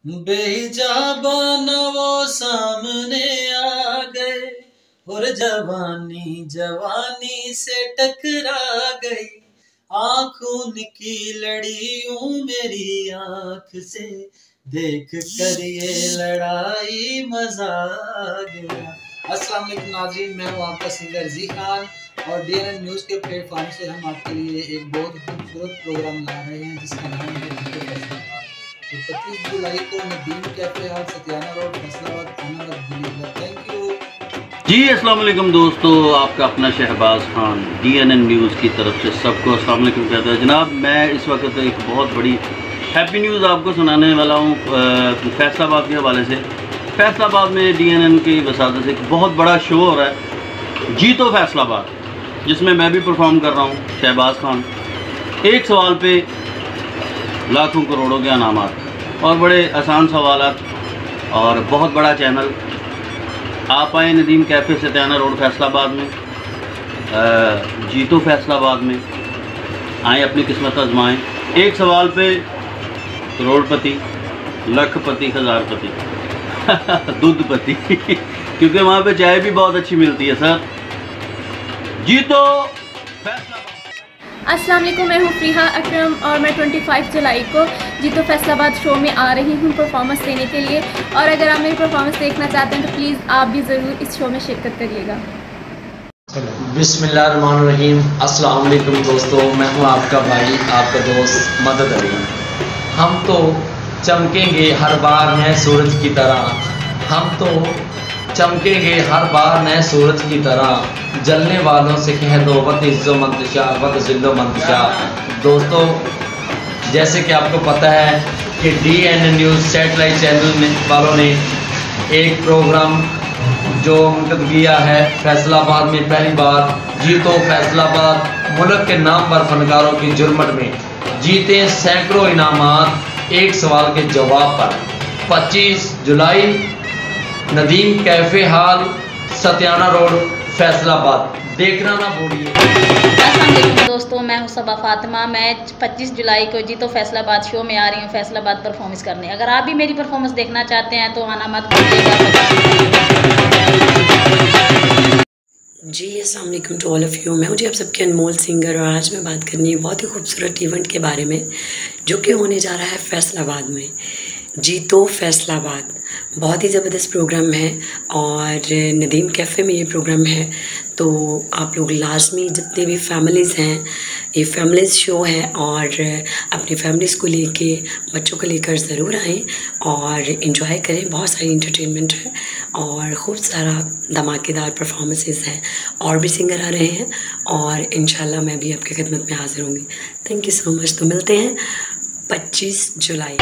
बेहिजाबा न वो सामने आ गए और जवानी जवानी से टकरा गई। आंखों की लड़ियों मेरी आंख से देख कर ये लड़ाई मजा आ गया। अस्सलाम वालेकुम नाज़रीन, मैं हूँ आपका सिंगर जी खान और डीएनएन न्यूज़ के प्लेटफॉर्म से हम आपके लिए एक बहुत खूबसूरत प्रोग्राम ला रहे हैं जिसका नाम है तो 25 जुलाई को नदीम कैफे हाल सतियाना रोड फैसलाबाद थाना दिल्ली। थैंक यू जी। अस्सलाम वालेकुम दोस्तों, आपका अपना शहबाज खान डीएनएन न्यूज़ की तरफ से सबको अस्सलाम वालेकुम कहता है। जनाब, मैं इस वक्त एक बहुत बड़ी हैप्पी न्यूज़ आपको सुनाने वाला हूँ फैसलाबाद के हवाले से। फैसलाबाद में डीएनएन की वसादत से एक बहुत बड़ा शो हो रहा है, जी तो फैसलाबाद, जिसमें मैं भी परफॉर्म कर रहा हूँ, शहबाज खान। एक सवाल पे लाखों करोड़ों के अनामात और बड़े आसान सवालात और बहुत बड़ा चैनल। आप आए नदीम कैफ़े सतियाना रोड फैसलाबाद में, जीतो फैसलाबाद में आए, अपनी किस्मत आजमाएं। एक सवाल पे करोड़पति, लखपति, हज़ारपति दूधपति क्योंकि वहाँ पे चाय भी बहुत अच्छी मिलती है सर। जीतो फैसलाबाद। अस्सलाम वालेकुम, मैं हूँ फ़रीहा अकरम और मैं 25 जुलाई को जीतो फैसलाबाद शो में आ रही हूँ परफॉर्मेंस देने के लिए। और अगर आप मेरी परफॉर्मेंस देखना चाहते हैं तो प्लीज़ आप भी ज़रूर इस शो में शिरकत करिएगा। बिस्मिल्लाहिर्रहमानिर्रहीम। अस्सलाम वालेकुम दोस्तों, मैं हूँ आपका भाई, आपका दोस्त मदद अली। हम तो चमकेंगे हर बार नए सूरज की तरह, हम तो चमकेंगे हर बार नए सूरज की तरह। जलने वालों से कह दो वत इज़्ज़ो मंतशा वत ज़िल्लो मंतशा। दोस्तों, जैसे कि आपको पता है कि डीएनएन न्यूज़ सैटेलाइट चैनल वालों ने एक प्रोग्राम जो मुनक़द किया है फैसलाबाद में पहली बार, जीतो फैसलाबाद। मुल्क के नामवर फनकारों की जुर्मट में जीते सैकड़ों इनामात एक सवाल के जवाब पर। 25 जुलाई नदीम कैफ़े हाल सतियाना रोड फैसलाबाद, देखना ना भूलिए। अस्सलाम वालेकुम दोस्तों, मैं हूँ सबा फातिमा। मैं 25 जुलाई को जीतो फैसलाबाद शो में आ रही हूँ फैसलाबाद परफॉर्मेंस करने। अगर आप भी मेरी परफॉर्मेंस देखना चाहते हैं तो आना मत भूलिएगा। जी अस्सलाम वालेकुम टू ऑल ऑफ़ यू। मैं हूँ जी आप सबके अनमोल सिंगर और आज मैं बात करनी है बहुत ही खूबसूरत इवेंट के बारे में जो कि होने जा रहा है फैसलाबाद में। जीतो फैसलाबाद बहुत ही ज़बरदस्त प्रोग्राम है और नदीम कैफ़े में ये प्रोग्राम है, तो आप लोग लाजमी जितने भी फैमिलीज़ हैं, ये फैमिलीज़ शो है और अपनी फैमिलीज़ को लेके, बच्चों को लेकर ज़रूर आएँ और इन्जॉय करें। बहुत सारी इंटरटेनमेंट है और खूब सारा धमाकेदार परफॉर्मेंसेस हैं और भी सिंगर आ रहे हैं और इंशाल्लाह मैं भी आपकी खिदमत में हाज़िर होंगी। Thank you so much. तो मिलते हैं 25 जुलाई।